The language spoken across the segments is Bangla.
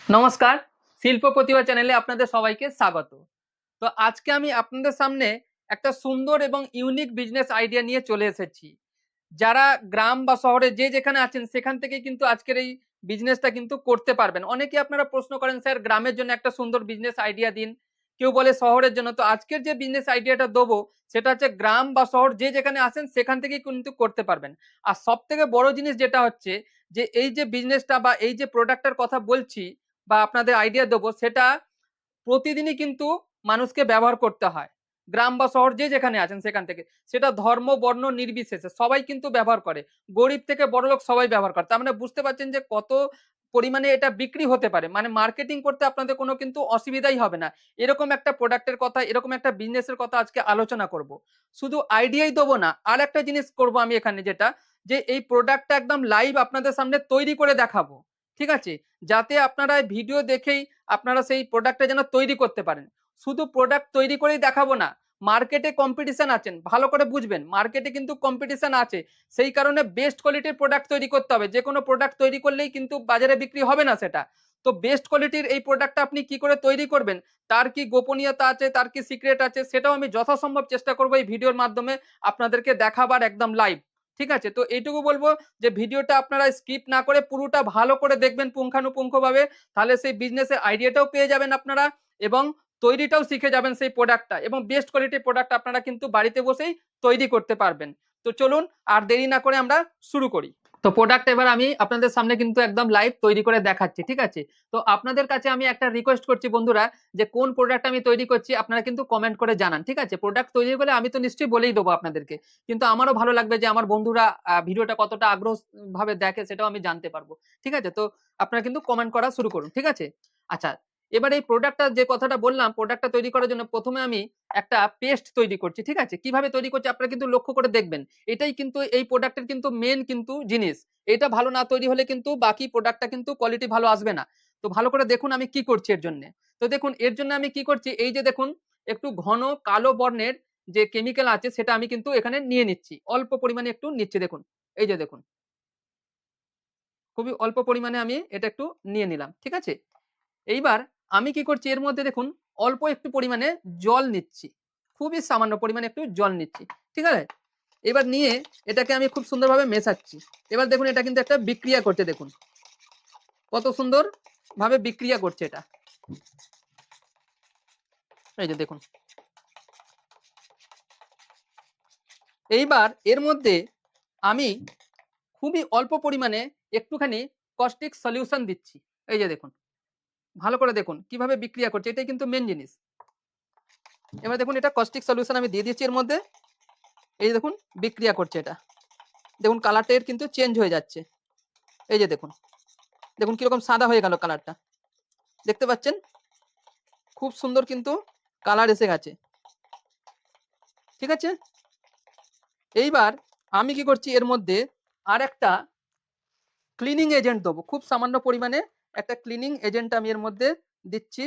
নমস্কার, শিল্প প্রতিভা চ্যানেলে আপনাদের সবাইকে স্বাগত। তো আজকে আমি আপনাদের সামনে একটা সুন্দর এবং ইউনিক বিজনেস আইডিয়া নিয়ে চলে এসেছি। যারা গ্রাম বা শহরে যে যেখানে আছেন সেখান থেকেই কিন্তু আজকের এই বিজনেসটা কিন্তু করতে পারবেন। অনেকে আপনারা প্রশ্ন করেন, স্যার গ্রামের জন্য একটা সুন্দর বিজনেস আইডিয়া দিন। কেউ বলে শহরের জন্য। তো আজকের যে বিজনেস আইডিয়াটা দেবো সেটা হচ্ছে গ্রাম বা শহর যে যেখানে আছেন সেখান থেকেই কিন্তু করতে পারবেন। আর সবথেকে বড় জিনিস যেটা হচ্ছে যে এই যে বিজনেসটা বা এই যে প্রোডাক্টটার কথা বলছি বা আপনাদের আইডিয়া দেবো সেটা প্রতিদিনই কিন্তু মানুষকে ব্যবহার করতে হয়। গ্রাম বা শহর যে যেখানে আছেন সেখান থেকে। সেটা ধর্ম, বর্ণ নির্বিশেষে সবাই কিন্তু ব্যবহার করে। গরিব থেকে বড়লোক সবাই ব্যবহার করে। তার মানে বুঝতে পারছেন যে কত পরিমাণে এটা বিক্রি হতে পারে। মানে মার্কেটিং করতে আপনাদের কোনো কিন্তু অসুবিধাই হবে না। এরকম একটা প্রোডাক্টের কথা, এরকম একটা বিজনেসের কথা আজকে আলোচনা করব। শুধু আইডিয়াই দেবো না, আরেকটা জিনিস করব আমি এখানে যেটা, যে এই প্রোডাক্টটা একদম লাইভ আপনাদের সামনে তৈরি করে দেখাবো। ঠিক আছে? যাতে আপনারা ভিডিও দেখেই আপনারা সেই প্রোডাক্টটা যেন তৈরি করতে পারেন। শুধু প্রোডাক্ট তৈরি করেই দেখাবো না, মার্কেটে কম্পিটিশন আছেন, ভালো করে বুঝবেন মার্কেটে কিন্তু কম্পিটিশন আছে। সেই কারণে বেস্ট কোয়ালিটির প্রোডাক্ট তৈরি করতে হবে। যে কোনো প্রোডাক্ট তৈরি করলেই কিন্তু বাজারে বিক্রি হবে না সেটা। তো বেস্ট কোয়ালিটির এই প্রোডাক্টটা আপনি কি করে তৈরি করবেন, তার কি গোপনীয়তা আছে, তার কি সিক্রেট আছে, সেটাও আমি যথাসম্ভব চেষ্টা করবো এই ভিডিওর মাধ্যমে আপনাদেরকে দেখাবার একদম লাইভ। ঠিক আছে? তো এইটুকু বলবো যে ভিডিওটা আপনারা স্কিপ না করে পুরোটা ভালো করে দেখবেন পুঙ্খানুপুঙ্খভাবে। তাহলে সেই বিজনেসের আইডিয়াটাও পেয়ে যাবেন আপনারা এবং তৈরিটাও শিখে যাবেন সেই প্রোডাক্টটা, এবং বেস্ট কোয়ালিটির প্রোডাক্ট আপনারা কিন্তু বাড়িতে বসেই তৈরি করতে পারবেন। তো চলুন আর দেরি না করে আমরা শুরু করি। তো প্রোডাক্ট এবার আমি আপনাদের সামনে কিন্তু একদম লাইভ তৈরি করে দেখাচ্ছি। ঠিক আছে? তো আপনাদের কাছে আমি একটা রিকোয়েস্ট করছি বন্ধুরা, যে কোন প্রোডাক্ট আমি তৈরি করছি আপনারা কিন্তু কমেন্ট করে জানান। ঠিক আছে? প্রোডাক্ট তৈরি হলে আমি তো নিশ্চয়ই বলেই দেবো আপনাদেরকে। কিন্তু আমারও ভালো লাগবে যে আমার বন্ধুরা ভিডিওটা কতটা আগ্রহ ভাবে দেখে সেটাও আমি জানতে পারবো। ঠিক আছে? তো আপনারা কিন্তু কমেন্ট করা শুরু করুন। ঠিক আছে? আচ্ছা, এবার এই প্রোডাক্টটা যে কথাটা বললাম, প্রোডাক্টটা তৈরি করার জন্য প্রথমে আমি একটা পেস্ট তৈরি করছি। ঠিক আছে? কিভাবে তৈরি করছি আপনারা কিন্তু লক্ষ্য করে দেখবেন। এটাই কিন্তু এই প্রোডাক্টের কিন্তু মেন কিন্তু জিনিস। এটা ভালো না তৈরি হলে কিন্তু বাকি প্রোডাক্টটা কিন্তু কোয়ালিটি ভালো আসবে না। তো ভালো করে দেখুন আমি কি করছি এর জন্যে। তো দেখুন এর জন্য আমি কি করছি, এই যে দেখুন একটু ঘন কালো বর্ণের যে কেমিক্যাল আছে সেটা আমি কিন্তু এখানে নিয়ে নিচ্ছি। অল্প পরিমাণে একটু নিচ্ছি দেখুন। এই যে দেখুন। খুবই অল্প পরিমাণে আমি এটা একটু নিয়ে নিলাম। ঠিক আছে? এইবার আমি কি করছি এর মধ্যে দেখুন অল্প একটু পরিমাণে জল নিচ্ছি। খুবই সামান্য পরিমাণে একটু জল নিচ্ছি। ঠিক আছে? এবার নিয়ে এটাকে আমি খুব সুন্দরভাবে মেশাচ্ছি। এবার দেখুন এটা কিন্তু একটা বিক্রিয়া করছে দেখুন। কত সুন্দর ভাবে বিক্রিয়া করছে এটা। এই যে দেখুন। এইবার এর মধ্যে আমি খুবই অল্প পরিমাণে একটুখানি কস্টিক সলিউশন দিচ্ছি। এই যে দেখুন। ভালো করে দেখুন কিভাবে বিক্রিয়া করছে। এটাই কিন্তু মেন জিনিস। এবার দেখুন এটা কস্টিক সলিউশন আমি দিয়ে দিয়েছি এর মধ্যে। এই যে দেখুন বিক্রিয়া করছে এটা। দেখুন কালারটা এর কিন্তু চেঞ্জ হয়ে যাচ্ছে। এই যে দেখুন। দেখুন কিরকম সাদা হয়ে গেল কালারটা। দেখতে পাচ্ছেন? খুব সুন্দর কিন্তু কালার এসে গেছে। ঠিক আছে? এইবার আমি কি করছি এর মধ্যে আরেকটা ক্লিনিং এজেন্ট দেবো। খুব সামান্য পরিমাণে একটা ক্লিনিং এজেন্ট আমি এর মধ্যে দিচ্ছি।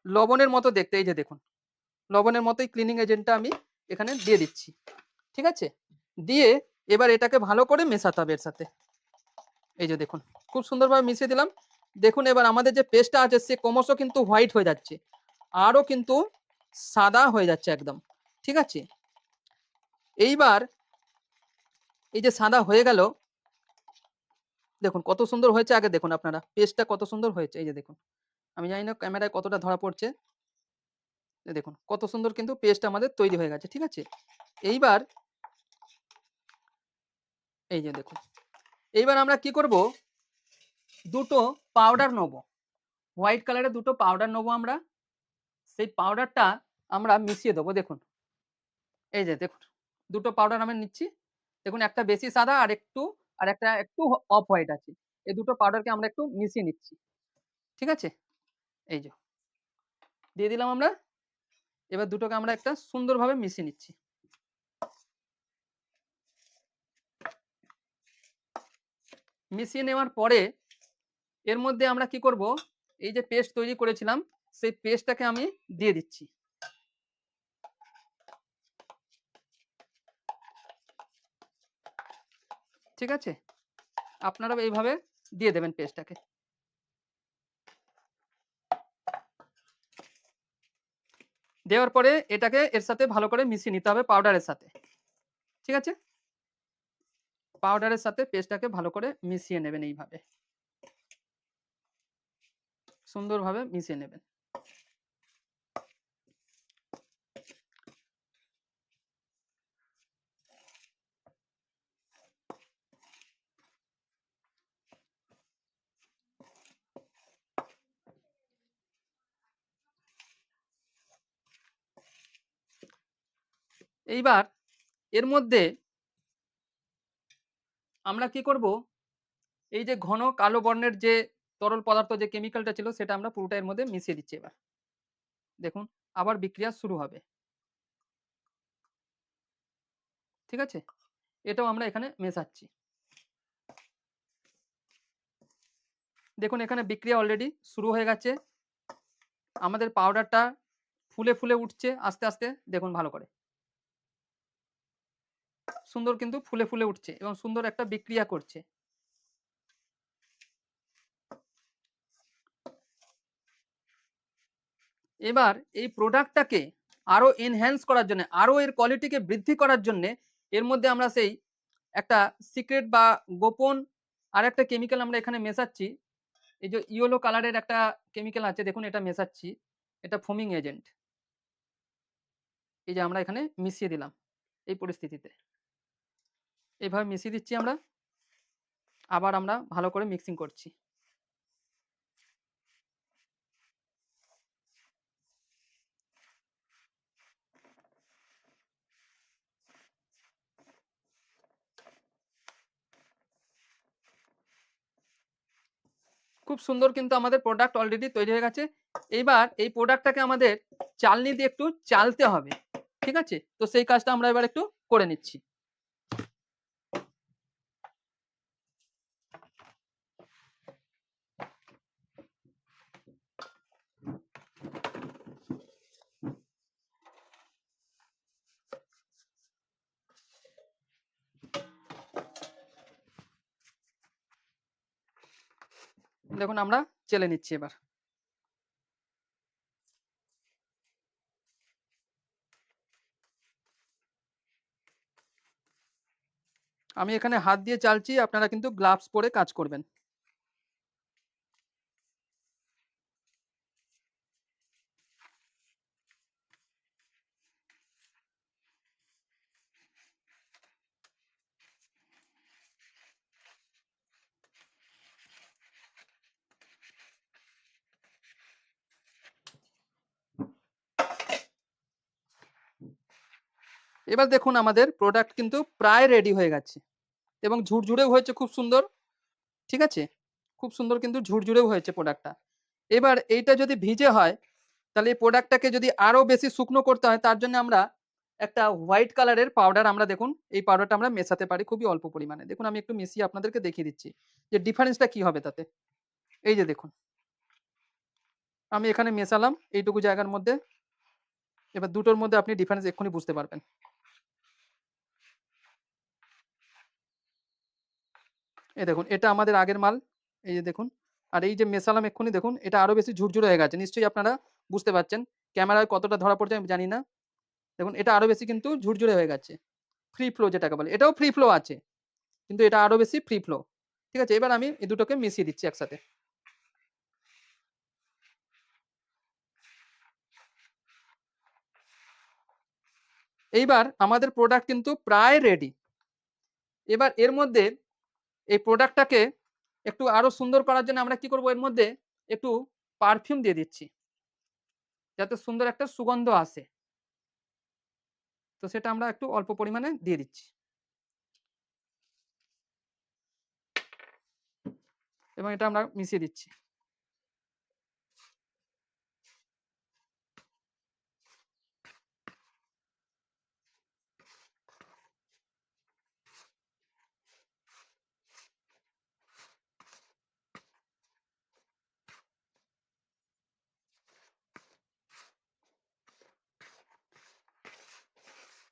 লবণের মতো দেখতে, এই যে দেখুন। লবণের মতোই ক্লিনিং এজেন্টটা আমি এখানে দিয়ে দিচ্ছি। ঠিক আছে? দিয়ে এবার এটাকে ভালো করে মেশাতে হবে এর সাথে। এই যে দেখুন। খুব সুন্দরভাবে মিশিয়ে দিলাম। দেখুন এবার আমাদের যে পেস্টটা আছে সে ক্রমশ কিন্তু হোয়াইট হয়ে যাচ্ছে। আরো কিন্তু সাদা হয়ে যাচ্ছে একদম। ঠিক আছে? এইবার এই যে সাদা হয়ে গেল, দেখুন কত সুন্দর হয়েছে আগে দেখুন আপনারা। পেস্টটা কত সুন্দর হয়েছে। এই যে দেখুন। আমি জানি না ক্যামেরায় কতটা ধরা পড়ছে। এই দেখুন কত সুন্দর কিন্তু পেস্ট আমাদের তৈরি হয়ে গেছে। ঠিক আছে? এইবার এই যে দেখুন। এইবার আমরা কি করব, দুটো পাউডার নেবো। হোয়াইট কালারের দুটো পাউডার নেবো আমরা। সেই পাউডারটা আমরা মিশিয়ে দেবো দেখুন। এই যে দেখুন। দুটো পাউডার আমি নিচ্ছি। দেখুন একটা বেশি সাদা আর একটা একটু অফ হোয়াইট আছে। এই দুটো পাউডারকে আমরা একটু মিশিয়ে নিচ্ছি। ঠিক আছে? এই যে দিয়ে দিলাম আমরা। এবার দুটোকে আমরা একটা সুন্দরভাবে মিশিয়ে নিচ্ছি। মিশিয়ে নেওয়ার পরে এর মধ্যে আমরা কি করব, এই যে পেস্ট তৈরি করেছিলাম সেই পেস্টটাকে আমি দিয়ে দিচ্ছি। ঠিক আছে? আপনারা এইভাবে দিয়ে দেবেন পেস্টটাকে। দেওয়ার পরে এটাকে এর সাথে ভালো করে মিশিয়ে নিতে হবে পাউডারের সাথে। ঠিক আছে? পাউডারের সাথে পেস্টটাকে ভালো করে মিশিয়ে নেবেন এইভাবে। সুন্দরভাবে মিশিয়ে নেবেন। এইবার এর মধ্যে আমরা কি করব, এই যে ঘন কালো বর্ণের যে তরল পদার্থ যে কেমিক্যালটা ছিল সেটা আমরা পুরোটা এর মধ্যে মিশিয়ে দিচ্ছি এবার। দেখুন আবার বিক্রিয়া শুরু হবে। ঠিক আছে? এটাও আমরা এখানে মেশাচ্ছি। দেখুন এখানে বিক্রিয়া অলরেডি শুরু হয়ে গেছে। আমাদের পাউডারটা ফুলে, ফুলে উঠছে আস্তে, আস্তে দেখুন ভালো করে। সুন্দর কিন্তু ফুলে, ফুলে উঠছে এবং সুন্দর একটা বিক্রিয়া করছে। এবার এই প্রোডাক্টটাকে আরো এনহ্যান্স করার জন্য, আরো এর কোয়ালিটিকে বৃদ্ধি করার জন্যে এর মধ্যে আমরা সেই একটা সিক্রেট বা গোপন আরেকটা কেমিক্যাল আমরা এখানে মেশাচ্ছি। এই যে ইয়েলো কালারের একটা কেমিক্যাল আছে দেখুন এটা মেশাচ্ছি। এটা ফোমিং এজেন্ট। এই যে আমরা এখানে মিশিয়ে দিলাম এই পরিস্থিতিতে। এভাবে মিশিয়ে দিচ্ছি আমরা। আবার আমরা ভালো করে মিক্সিং করছি। খুব সুন্দর কিন্তু আমাদের প্রোডাক্ট অলরেডি তৈরি হয়ে গেছে। এইবার এই প্রোডাক্টটাকে আমাদের চালনি দিয়ে একটু চালতে হবে। ঠিক আছে? তো সেই কাজটা আমরা এবার একটু করে নিচ্ছি। দেখুন আমরা চেলে নিচ্ছি এবার। আমি এখানে হাত দিয়ে চালছি, আপনারা কিন্তু গ্লাভস পরে কাজ করবেন। এবার দেখুন আমাদের প্রোডাক্ট কিন্তু প্রায় রেডি হয়ে গেছে এবং ঝুরঝুরেও হয়েছে খুব সুন্দর। ঠিক আছে? খুব সুন্দর কিন্তু ঝুরঝুরেও হয়েছে প্রোডাক্টটা। এবার এইটা যদি ভিজে হয় তাহলে এই প্রোডাক্টটাকে যদি আরো বেশি শুকনো করতে হয় তার জন্য আমরা একটা হোয়াইট কালারের পাউডার আমরা দেখুন এই পাউডারটা আমরা মেশাতে পারি খুবই অল্প পরিমাণে। দেখুন আমি একটু মিশিয়ে আপনাদেরকে দেখিয়ে দিচ্ছি যে ডিফারেন্সটা কি হবে তাতে। এই যে দেখুন আমি এখানে মেশালাম এইটুকু জায়গার মধ্যে। এবার দুটোর মধ্যে আপনি ডিফারেন্স এক্ষুনি বুঝতে পারবেন। এই দেখুন এটা আমাদের আগের মাল। এই যে দেখুন। আর এই যে মেশালাম এক্ষুনি দেখুন এটা আরো বেশি ঝুরঝুরে হয়ে গেছে। নিশ্চয়ই আপনারা বুঝতে পারছেন। ক্যামেরায় কতটা ধরা পড়ছে আমি জানি না। দেখুন এটা আরো বেশি কিন্তু ঝুরঝুরে হয়ে গেছে। ফ্রি ফ্লো যেটাকে বলে। এটাও ফ্রি ফ্লো আছে। কিন্তু এটা আরো বেশি ফ্রি ফ্লো। ঠিক আছে? এবার আমি এই দুটোকে মিশিয়ে দিচ্ছি একসাথে। এইবার আমাদের প্রোডাক্ট কিন্তু প্রায় রেডি। এবার এর মধ্যে এই প্রোডাক্টটাকে একটু আরো সুন্দর করার জন্য আমরা কি করব এর মধ্যে একটু পারফিউম দিয়ে দিচ্ছি। যাতে সুন্দর একটা সুগন্ধ আসে। তো সেটা আমরা একটু অল্প পরিমাণে দিয়ে দিচ্ছি। এবং এটা আমরা মিশিয়ে দিচ্ছি।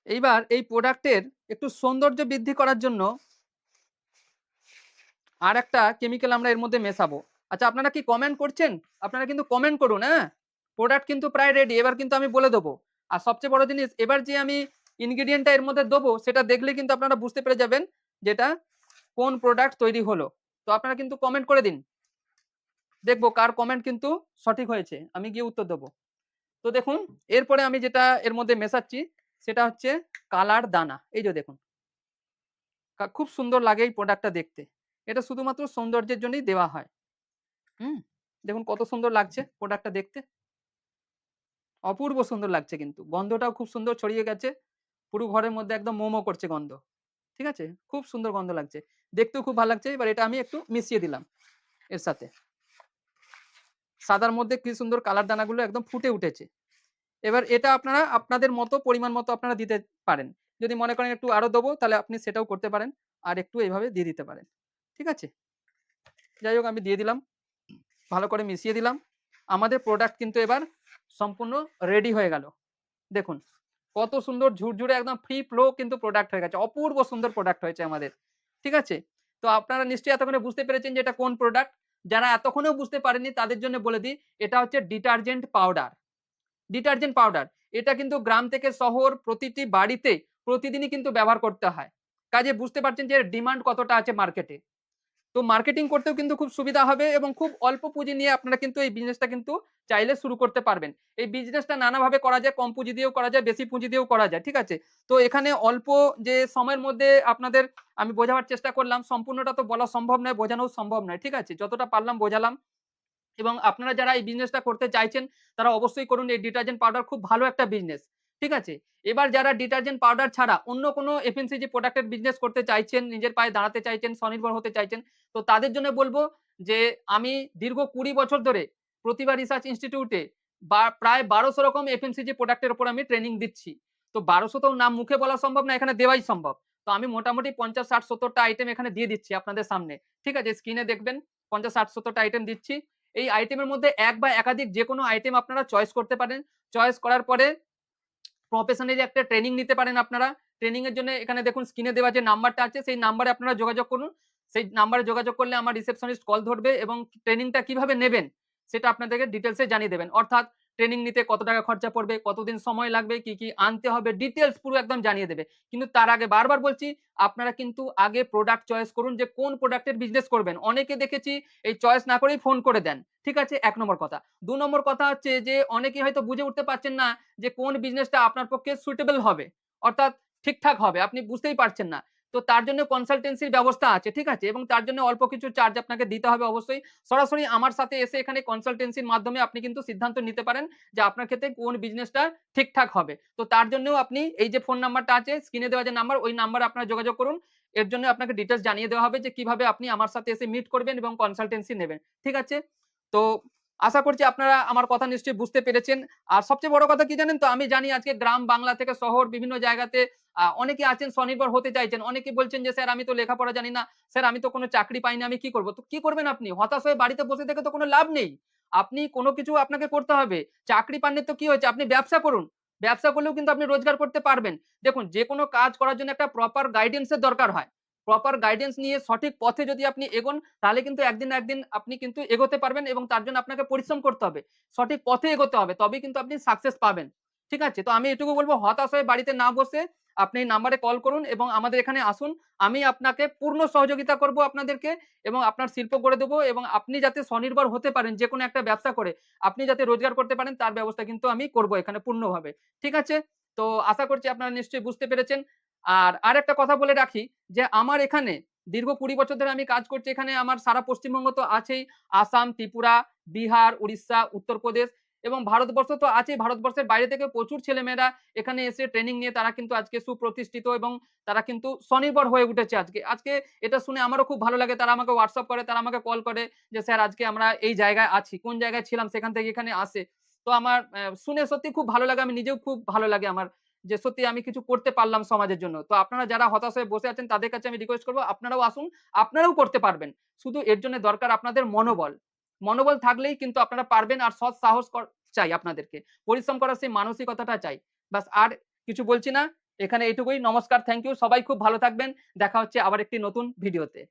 এইবার এই প্রোডাক্টের একটু সৌন্দর্য বৃদ্ধি করার জন্য আরেকটা কেমিক্যাল আমরা এর মধ্যে মেশাবো। আচ্ছা আপনারা কি কমেন্ট করছেন? আপনারা কিন্তু কমেন্ট করুন, হ্যাঁ? প্রোডাক্ট কিন্তু প্রায় রেডি, এবার কিন্তু আমি বলে দেবো। আর সবচেয়ে বড় জিনিস, এবার যে আমি ইনগ্রিডিয়েন্টটা এর মধ্যে দেবো সেটা দেখলে কিন্তু আপনারা বুঝতে পেরে যাবেন যেটা কোন প্রোডাক্ট তৈরি হলো। তো আপনারা কিন্তু কমেন্ট করে দিন, দেখবো কার কমেন্ট কিন্তু সঠিক হয়েছে, আমি গিয়ে উত্তর দেবো। তো দেখুন, এরপরে আমি যেটা এর মধ্যে মেশাচ্ছি সেটা হচ্ছে কালার দানা। এই যে দেখুন, খুব সুন্দর লাগে এই প্রোডাক্টটা দেখতে। এটা শুধুমাত্র সৌন্দর্যের জন্যই দেওয়া হয়। হুম, দেখুন কত সুন্দর লাগছে প্রোডাক্টটা দেখতে, অপূর্ব সুন্দর লাগছে, কিন্তু গন্ধটাও খুব সুন্দর ছড়িয়ে গেছে পুরো ঘরের মধ্যে, একদম মোমো করছে গন্ধ। ঠিক আছে, খুব সুন্দর গন্ধ লাগছে, দেখতেও খুব ভালো লাগছে। এবার এটা আমি একটু মিশিয়ে দিলাম এর সাথে, সাদার মধ্যে কি সুন্দর কালার দানাগুলো একদম ফুটে উঠেছে। এবার এটা আপনারা আপনাদের মতো পরিমাণ মতো আপনারা দিতে পারেন। যদি মনে করেন একটু আরো দেবো তাহলে আপনি সেটাও করতে পারেন, আর একটু এইভাবে দিয়ে দিতে পারেন। ঠিক আছে, যাই হোক আমি দিয়ে দিলাম, ভালো করে মিশিয়ে দিলাম। আমাদের প্রোডাক্ট কিন্তু এবার সম্পূর্ণ রেডি হয়ে গেল। দেখুন কত সুন্দর ঝুরঝুরে একদম ফ্রি ফ্লো কিন্তু প্রোডাক্ট হয়ে গেছে, অপূর্ব সুন্দর প্রোডাক্ট হয়েছে আমাদের। ঠিক আছে, তো আপনারা নিশ্চয়ই এতক্ষণে বুঝতে পেরেছেন যে এটা কোন প্রোডাক্ট। যারা এতক্ষণেও বুঝতে পারেননি তাদের জন্য বলে দিই, এটা হচ্ছে ডিটারজেন্ট পাউডার। ডিটারজেন্ট পাউডার, এটা কিন্তু গ্রাম থেকে শহর প্রতিটি বাড়িতে প্রতিদিনই কিন্তু ব্যবহার করতে হয়। কাজে বুঝতে পারছেন যে ডিমান্ড কতটা আছে মার্কেটে। তো মার্কেটিং করতেও কিন্তু খুব সুবিধা হবে এবং খুব অল্প পুঁজি নিয়ে আপনারা কিন্তু এই বিজনেসটা কিন্তু চাইলে শুরু করতে পারবেন। এই বিজনেসটা নানাভাবে করা যায়, কম পুঁজি দিয়েও করা যায়, বেশি পুঁজি দিয়েও করা যায়। ঠিক আছে, তো এখানে অল্প যে সময়ের মধ্যে আপনাদের আমি বোঝাবার চেষ্টা করলাম, সম্পূর্ণটা তো বলা সম্ভব নয়, বোঝানো সম্ভব নয়। ঠিক আছে, যতটা পারলাম বোঝালাম। এবং আপনারা যারা এই বিজনেসটা করতে চাইছেন তারা অবশ্যই করুন, এই ডিটারজেন্ট পাউডার খুব ভালো একটা বিজনেস। ঠিক আছে, এবার যারা ডিটারজেন্ট পাউডার ছাড়া অন্য কোনো এফএমসিজি প্রোডাক্টের বিজনেস করতে চাইছেন, নিজের পায়ে দাঁড়াতে চাইছেন, স্বনির্ভর হতে চাইছেন, তো তাদের জন্য বলবো যে আমি দীর্ঘ 20 বছর ধরে প্রতিভা রিসার্চ ইনস্টিটিউটে প্রায় 1200 রকম এফএমসিজি প্রোডাক্টের উপর আমি ট্রেনিং দিচ্ছি। তো 1200 তো নাম মুখে বলা সম্ভব না, এখানে দেওয়াই সম্ভব। তো আমি মোটামুটি 50, 60, 70টা আইটেম এখানে দিয়ে দিচ্ছি আপনাদের সামনে। ঠিক আছে, স্ক্রিনে দেখবেন 50, 60, 70টা আইটেম দিচ্ছি। এই আইটেমের মধ্যে এক বা একাধিক যেকোনো আইটেম আপনারা চয়েস করতে পারেন। চয়েস করার পরে প্রফেশনালি একটা ট্রেনিং নিতে পারেন আপনারা। ট্রেনিং এর জন্য এখানে দেখুন স্ক্রিনে দেওয়া যে নাম্বারটা আছে সেই নাম্বারে আপনারা যোগাযোগ করুন। সেই নাম্বারে যোগাযোগ করলে আমার রিসেপশনিস্ট কল ধরবে এবং ট্রেনিংটা কিভাবে নেবেন সেটা আপনাদেরকে ডিটেইলসে জানিয়ে দেবেন। অর্থাৎ ট্রেনিং নিতে কত টাকা খরচা পড়বে, কতদিন সময় লাগবে, কি, কি আনতে হবে, ডিটেইলস পুরো একদম জানিয়ে দেবে। কিন্তু তার আগে বারবার বলছি, আপনারা কিন্তু আগে প্রোডাক্ট চয়েস করুন যে কোন প্রোডাক্টের বিজনেস করবেন। অনেকে দেখেছি এই চয়েস না করেই ফোন করে দেন। ঠিক আছে, ১ নম্বর কথা। ২ নম্বর কথা হচ্ছে যে অনেকেই হয়তো বুঝে উঠতে পারছেন না যে কোন বিজনেসটা আপনার পক্ষে সুইটেবল হবে। অর্থাৎ ঠিকঠাক হবে। আপনি বুঝতেই পারছেন না। তো তার জন্য কনসালটেন্সির ব্যবস্থা আছে। ঠিক আছে? এবং তার জন্য অল্প কিছু চার্জ আপনাকে দিতে হবে অবশ্যই। সরাসরি আমার সাথে এসে এখানে কনসালটেন্সির মাধ্যমে আপনি কিন্তু সিদ্ধান্ত নিতে পারেন যে আপনার ক্ষেত্রে কোন বিজনেসটা ঠিকঠাক হবে। তো তার জন্যও আপনি এই যে ফোন নাম্বারটা আছে, স্ক্রিনে দেওয়া যে নাম্বার, ওই নাম্বারে আপনারা যোগাযোগ করুন। এর জন্য আপনাকে ডিটেইলস জানিয়ে দেওয়া হবে যে কিভাবে আপনি আমার সাথে এসে মিট করবেন এবং কনসালটেন্সি নেবেন। ঠিক আছে? তো আশা করছি আপনারা আমার কথা নিশ্চয়ই বুঝতে পেরেছেন। আর সবচেয়ে বড় কথা কি জানেন তো? আমি জানি আজকে গ্রাম বাংলা থেকে শহর বিভিন্ন জায়গাতে অনেকে আছেন স্বনির্ভর হতে চাইছেন। অনেকে বলছেন যে, "স্যার আমি তো লেখাপড়া জানি না। স্যার আমি তো কোনো চাকরি পাইনি, আমি কি করব?" তো কি করবেন আপনি? হতাশ হয়ে বাড়িতে বসে থেকে তো কোনো লাভ নেই। আপনি কোনো কিছু আপনাকে করতে হবে। চাকরি পাননি তো কি হয়েছে? আপনি ব্যবসা করুন। ব্যবসা করলেও কিন্তু আপনি রোজগার করতে পারবেন। দেখুন যেকোনো কাজ করার জন্য একটা প্রপার গাইডেন্স এর দরকার হয়। প্রপার গাইডেন্স নিয়ে সঠিক পথে যদি আপনি এগোন তাহলে কিন্তু একদিন না একদিন আপনি কিন্তু এগোতে পারবেন এবং তার জন্য আপনাকে পরিশ্রম করতে হবে। সঠিক পথে এগোতে হবে। তবেই কিন্তু আপনি সাকসেস পাবেন। ঠিক আছে? তো আমি এটুকু বলব, হতাশ হয়ে বাড়িতে না বসে আপনি এই নাম্বারে কল করুন এবং আমাদের এখানে আসুন। আমি আপনাকে পূর্ণ সহযোগিতা করব আপনাদেরকে এবং আপনার শিল্প গড়ে দেব এবং আপনি যাতে স্বনির্ভর হতে পারেন যেকোনো একটা ব্যবসা করে, আপনি যাতে রোজগার করতে পারেন তার ব্যবস্থা কিন্তু আমি করব এখানে পূর্ণভাবে। ঠিক আছে? তো আশা করছি আপনারা নিশ্চয়ই বুঝতে পেরেছেন। আর আরেকটা কথা বলে রাখি যে আমার এখানে দীর্ঘ ২০ বছর ধরে আমি কাজ করছি। এখানে আমার সারা পশ্চিমবঙ্গ তো আছেই। আসাম, ত্রিপুরা, বিহার, উড়িষ্যা, উত্তরপ্রদেশ এবং ভারতবর্ষ তো আছেই। ভারতবর্ষের বাইরে থেকে প্রচুর ছেলেমেয়েরা এখানে এসে ট্রেনিং নিয়ে তারা কিন্তু আজকে সুপ্রতিষ্ঠিত এবং তারা কিন্তু স্বনির্ভর হয়ে উঠেছে আজকে। আজকে এটা শুনে আমারও খুব ভালো লাগে। তারা আমাকে WhatsApp করে, তারা আমাকে কল করে যে, "স্যার আজকে আমরা এই জায়গায় আছি।" কোন জায়গায় ছিলাম সেখান থেকে এখানে আসে। তো আমার শুনে সত্যি খুব ভালো লাগে। আমি নিজেও খুব ভালো লাগে আমার যে সত্যি আমি কিছু করতে পারলাম সমাজের জন্য। তো আপনারা যারা হতাশ হয়ে বসে আছেন তাদের কাছে আমি রিকোয়েস্ট করব আপনারাও আসুন, আপনারাও করতে পারবেন। শুধু এর জন্য দরকার আপনাদের মনোবল। মনোবল থাকলেই কিন্তু আপনারা পারবেন আর সৎ সাহস চাই আপনাদেরকে। পরিশ্রম করার সেই মানসিকতাটা চাই। ব্যাস আর কিছু বলছি না। এখানে এইটুকুই। নমস্কার, থ্যাংক ইউ। সবাই খুব ভালো থাকবেন। দেখা হচ্ছে আবার একটি নতুন ভিডিওতে।